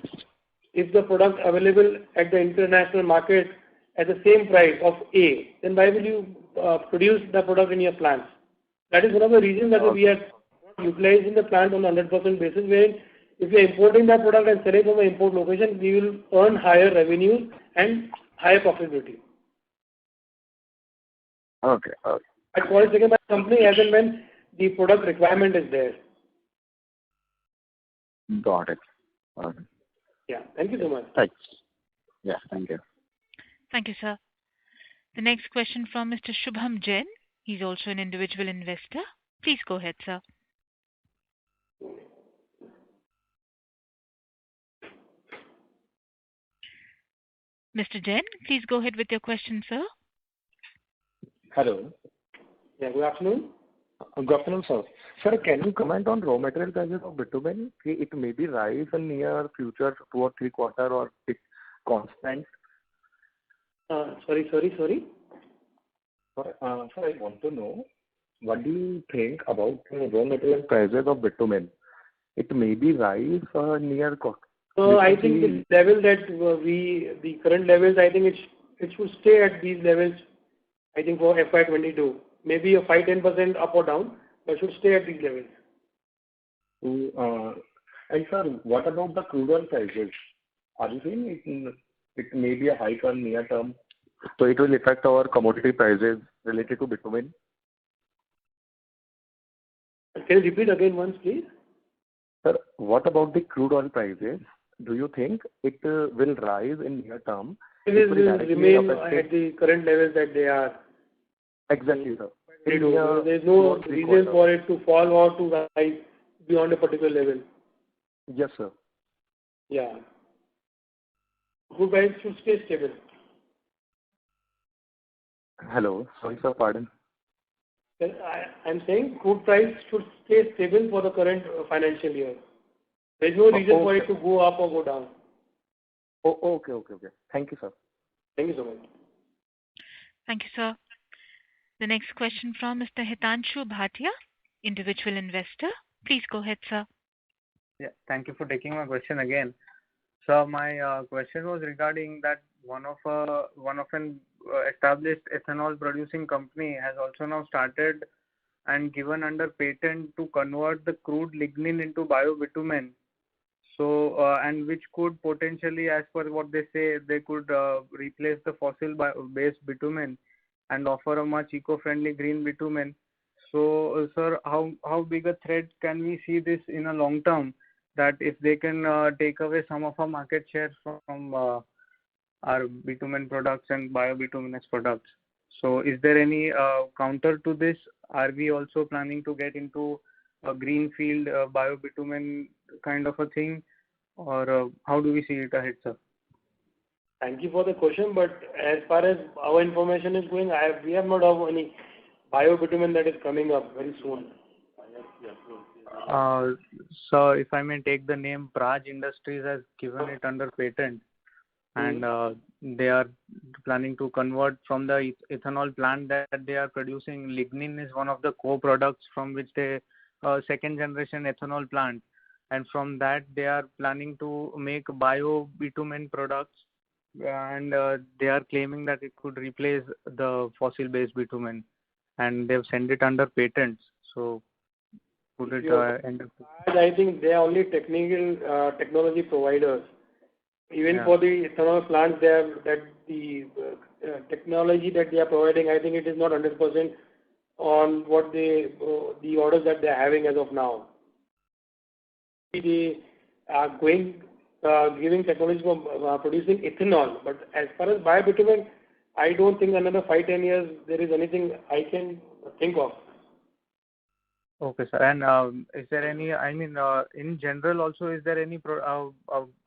if the product available at the international market at the same price of A, then why will you produce the product in your plant? That is one of the reasons that we are utilizing the plant on 100% basis, where if we are importing that product and selling from an import location, we will earn higher revenues and higher profitability. Okay. At call taken by the company as and when the product requirement is there. Got it. Yeah. Thank you so much. Thanks. Yeah. Thank you. Thank you, sir. The next question from Mr. Shubham Jain. He's also an individual investor. Please go ahead, sir. Mr. Jain, please go ahead with your question, sir. Hello. Yeah, good afternoon. Good afternoon, sir. Sir, can you comment on raw material prices of bitumen? It may be rise in near future 2 or 3 quarter, or it's constant? Sorry. Sir, I want to know, what do you think about the raw material prices of bitumen? It may be rise near. So I think the level that the current levels, I think it should stay at these levels. I think for FY22, maybe a 5-10% up or down, but should stay at these levels. And sir, what about the crude oil prices? Are you saying it may be a hike on near term, so it will affect our commodity prices related to bitumen? Can you repeat again once, please? Sir, what about the crude oil prices? Do you think it will rise in near term? It will remain at the current levels that they are. Exactly, sir. There is no reason for it to fall or to rise beyond a particular level. Yes, sir. Yeah. Crude price should stay stable. Hello. Sorry, sir. Pardon. I'm saying crude price should stay stable for the current financial year. There is no reason for it to go up or go down. Okay. Thank you, sir. Thank you so much. Thank you, sir. The next question from Mr. Hitanshu Bhatia, individual investor. Please go ahead, sir. Yeah, thank you for taking my question again. So my question was regarding that one of an established ethanol producing company has also now started and given under patent to convert the crude lignin into biobitumen. So and which could potentially, as per what they say, they could replace the fossil-based bitumen and offer a much eco-friendly green bitumen. So, sir, how big a threat can we see this in a long term, that if they can take away some of our market share from our bitumen products and biobituminous products? So is there any counter to this? Are we also planning to get into a greenfield biobitumen kind of a thing, or how do we see it ahead, sir? Thank you for the question, but as far as our information is going, we have not of any biobitumen that is coming up very soon. So if I may take the name, Praj Industries has given it under patent, and they are planning to convert from the ethanol plant that they are producing. Lignin is one of the co-products from which they second generation ethanol plant, and from that they are planning to make biobitumen products, and they are claiming that it could replace the fossil based bitumen, and they've sent it under patents. So could it end up? I think they are only technology providers. Even for the ethanol plants, they have that the technology that they are providing, I think it is not 100% on what the orders that they are having as of now. they are giving technology for producing ethanol. But as far as bio-bitumen, I don't think another 5-10 years there is anything I can think of. Okay, sir. And is there any, in general also, is there any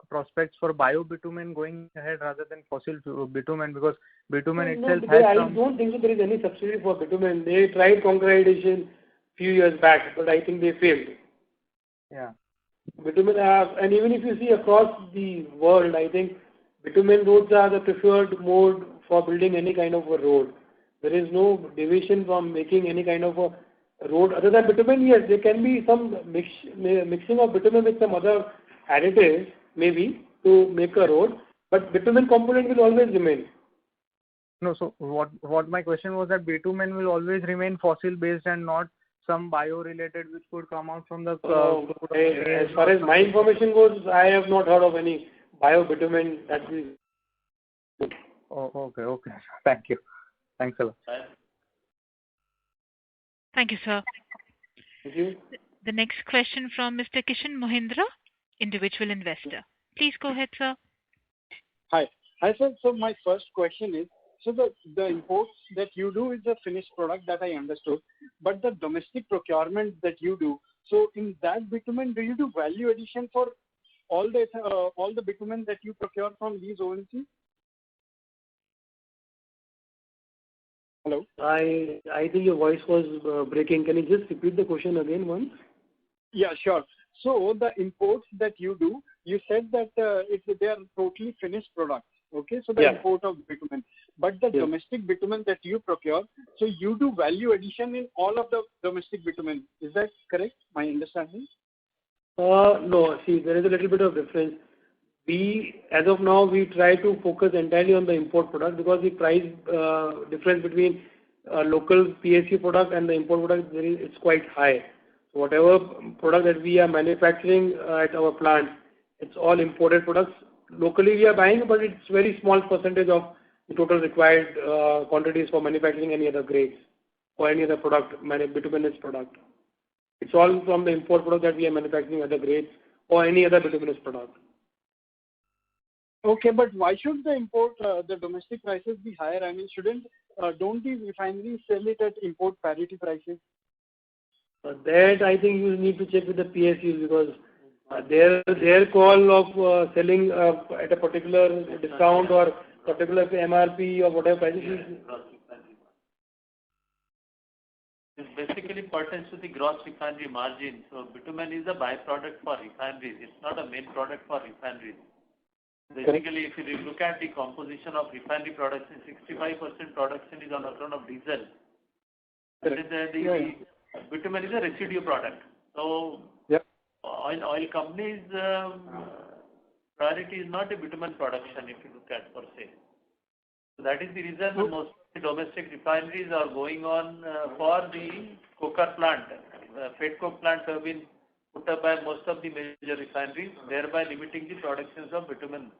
prospects for bio-bitumen going ahead rather than fossil bitumen? Because bitumen itself has I don't think so there is any subsidy for bitumen. They tried concretization few years back, but I think they failed. Yeah. Bitumen, and even if you see across the world, I think bitumen roads are the preferred mode for building any kind of a road. There is no deviation from making any kind of a road other than bitumen. Yes, there can be some mixing of bitumen with some other additives, maybe, to make a road, but bitumen component will always remain. No, so what my question was that bitumen will always remain fossil based and not some bio-related which could come out from the... as far as my information goes, I have not heard of any bio-bitumen that we... Oh, okay. Thank you. Thanks a lot. Thank you, sir. Thank you. The next question from Mr. Kishan Mohindra, individual investor. Please go ahead, sir. Hi, sir. So my first question is, so the imports that you do is a finished product that I understood, but the domestic procurement that you do, so in that bitumen, do you do value addition for all the bitumen that you procure from these OMCs? Hello? I think your voice was breaking. Can you just repeat the question again once? Yeah, sure. So the imports that you do, you said that they are totally finished products. Okay, so the import of bitumen. But the domestic bitumen that you procure, so you do value addition in all of the domestic bitumen. Is that correct, my understanding? No, see, there is a little bit of difference. As of now, we try to focus entirely on the import product because the price difference between local PSU product and the import product, it's quite high. So whatever product that we are manufacturing at our plant, it's all imported products. Locally we are buying, but it's very small percentage of the total required quantities for manufacturing any other grades or any other product, bituminous product. It's all from the import product that we are manufacturing other grades or any other bituminous product. Okay, but why should the domestic prices be higher? I mean, don't these refineries sell it at import parity prices? That I think you need to check with the PSUs because their call of selling at a particular discount or particular MRP or whatever prices. This basically pertains to the gross refinery margin. So bitumen is a byproduct for refineries. It's not a main product for refineries. Basically, if you look at the composition of refinery production, 65% production is on account of diesel. The bitumen is a residue product. So oil companies' priority is not a bitumen production if you look at per se. So that is the reason most of the domestic refineries are going on for the coker plant. Pet coke plants have been put up by most of the major refineries, thereby limiting the productions of bitumen.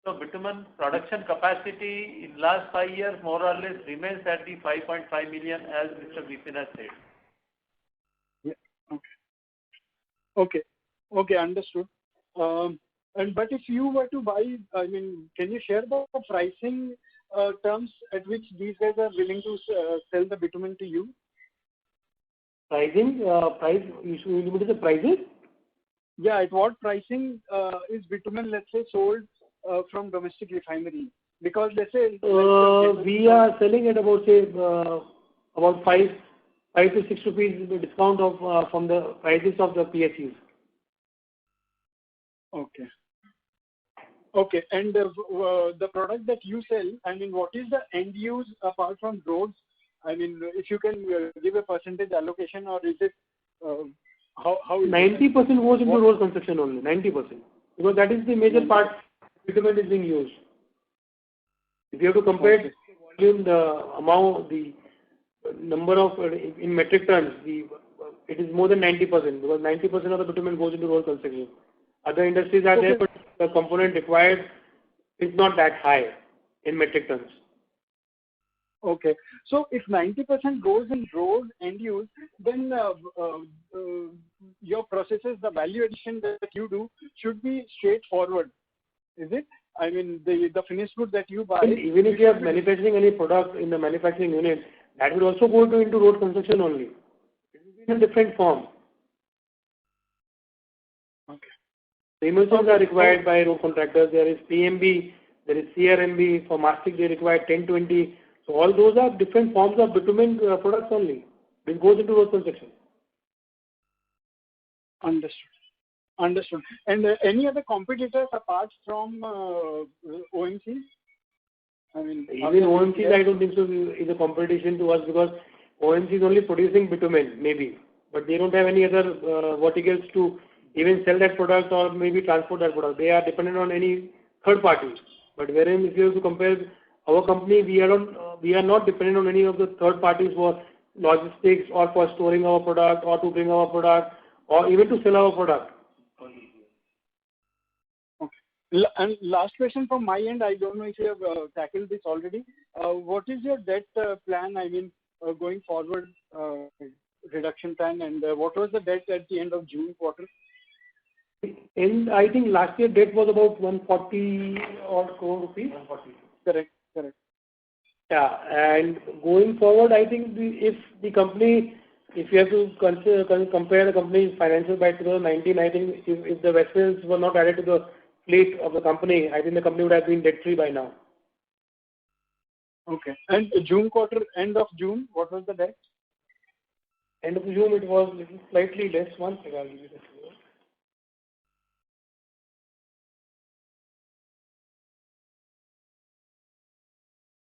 So bitumen production capacity in last 5 years more or less remains at the 5.5 million as Mr. Vipin has said. Okay, understood. But if you were to buy, I mean, can you share the pricing terms at which these guys are willing to sell the bitumen to you? Pricing? You limited the prices? Yeah, at what pricing is bitumen, let's say, sold from domestic refinery? Because let's say... we are selling at about, say, about 5 to 6 rupees discount from the prices of the PSUs. Okay, and the product that you sell, I mean, what is the end use apart from roads? I mean, if you can give a percentage allocation, or is it how 90% goes into road construction only, 90%. Because that is the major part bitumen is being used. If you have to compare the volume, the amount, the number of, in metric tons, it is more than 90% because 90% of the bitumen goes into road construction. Other industries are there, but the component required is not that high in metric tons. Okay. So if 90% goes in road end use, then your processes, the value addition that you do should be straightforward, is it? I mean, the finished good that you buy. Even if you are manufacturing any product in the manufacturing unit, that will also go into road construction only. It will be in a different form. Okay. The emulsions are required by road contractors. There is PMB, there is CRMB. For mastic, they require 1020. So all those are different forms of bitumen products only. This goes into road construction. Understood. Understood. And any other competitors apart from OMC? I mean, even OMC, I don't think so is a competition to us, because OMC is only producing bitumen, maybe, but they don't have any other verticals to even sell that product or maybe transport that product. They are dependent on any third party. But wherein if you have to compare our company, we are not dependent on any of the third parties for logistics or for storing our product or to bring our product or even to sell our product. And last question from my end, I don't know if you have tackled this already. What is your debt plan, I mean, going forward, reduction plan, and what was the debt at the end of June quarter? And I think last year debt was about 140 odd crore rupees. 140. Correct. Yeah, and going forward, I think if you have to compare the company's financials by 2019, I think if the vessels were not added to the fleet of the company, I think the company would have been debt-free by now. Okay. And June quarter, end of June, what was the debt? End of June, it was slightly less. One second, I'll give you the figure.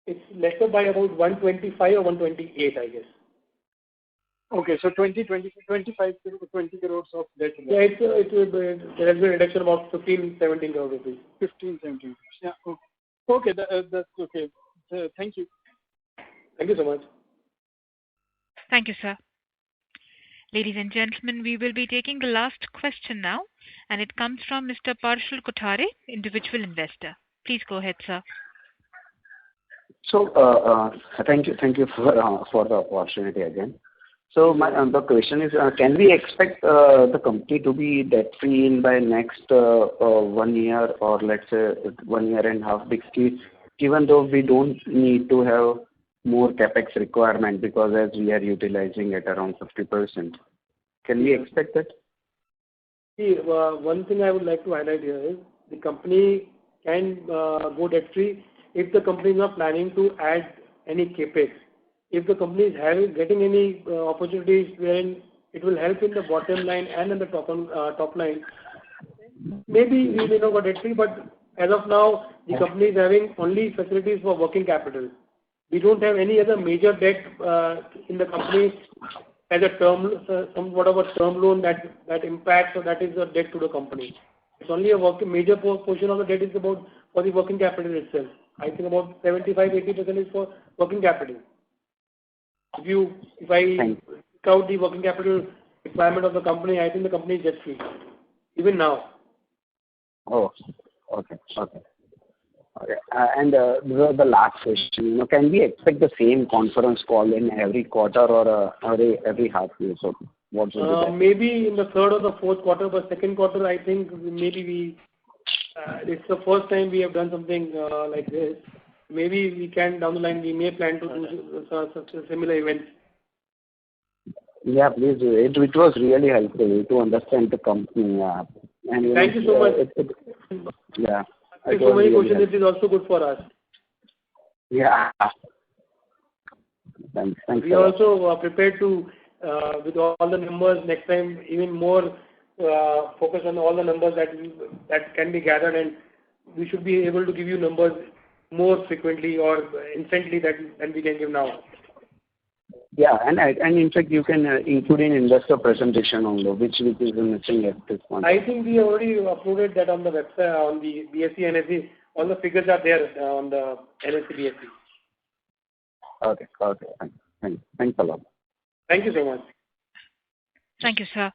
It's lesser by about 125 or 128, I guess. Okay, so 25 20 crores of debt. Yeah, there has been a reduction of about 15, 17 crore rupees. 15, 17. Yeah, okay. Okay, that's okay. Thank you. Thank you so much. Thank you, sir. Ladies and gentlemen, we will be taking the last question now, and it comes from Mr. Parshal Kothare, individual investor. Please go ahead, sir. So, thank you for the opportunity again. So the question is, can we expect the company to be debt-free in by next 1 year, or let's say 1 year and a half? Because even though we don't need to have more capex requirement, because as we are utilizing at around 50%, can we expect that? See, one thing I would like to highlight here is the company can go debt-free if the company is not planning to add any capex. If the company is getting any opportunities wherein it will help in the bottom line and in the top line, maybe we may not go debt-free, but as of now, the company is having only facilities for working capital. We don't have any other major debt in the company as a somewhat of a term loan that impacts, or that is a debt to the company. It's only a major portion of the debt is for the working capital itself. I think about 75-80% is for working capital. If I count the working capital requirement of the company, I think the company is debt-free, even now. Oh, okay. And the last question, can we expect the same conference call in every quarter or every half year? So what will be that? Maybe in the third or the fourth quarter, but second quarter, I think maybe it's the first time we have done something like this. Maybe we can, down the line, we may plan to do similar events. Yeah, please do it. It was really helpful to understand the company. And, thank you so much. Yeah. Thank you so many questions. It is also good for us. Yeah. Thanks. We are also prepared to, with all the numbers next time, even more focus on all the numbers that can be gathered, and we should be able to give you numbers more frequently or instantly than we can give now. Yeah, and in fact, you can include in investor presentation also, which is missing at this point. I think we already uploaded that on the website, on the BSE, NSE. All the figures are there on the NSE, BSE. Okay. Thanks a lot. Thank you so much. Thank you, sir.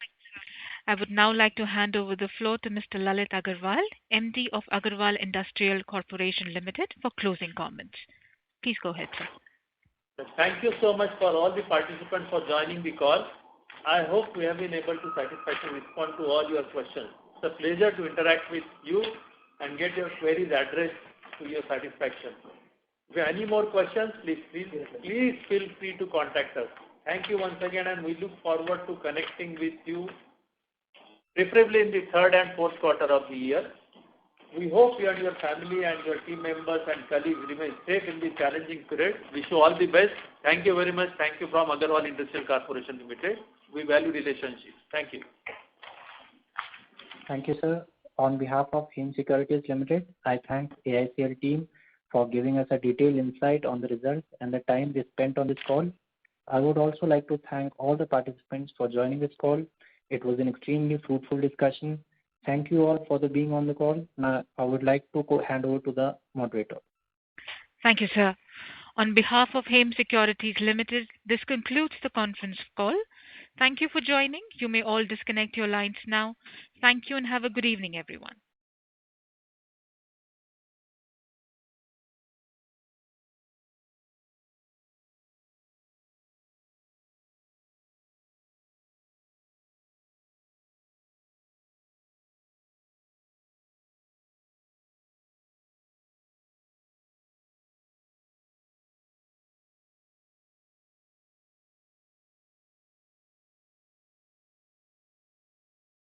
I would now like to hand over the floor to Mr. Lalit Agarwal, MD of Agarwal Industrial Corporation Limited, for closing comments. Please go ahead, sir. Thank you so much for all the participants for joining the call. I hope we have been able to satisfactorily respond to all your questions. It's a pleasure to interact with you and get your queries addressed to your satisfaction. If you have any more questions, please feel free to contact us. Thank you once again, and we look forward to connecting with you, preferably in the third and fourth quarter of the year. We hope you and your family and your team members and colleagues remain safe in this challenging period. Wish you all the best. Thank you very much. Thank you from Agarwal Industrial Corporation Limited. We value relationships. Thank you. Thank you, sir. On behalf of HIM Securities Limited, I thank AICL team for giving us a detailed insight on the results and the time they spent on this call. I would also like to thank all the participants for joining this call. It was an extremely fruitful discussion. Thank you all for being on the call. Now, I would like to hand over to the moderator. Thank you, sir. On behalf of HIM Securities Limited, this concludes the conference call. Thank you for joining. You may all disconnect your lines now. Thank you and have a good evening, everyone.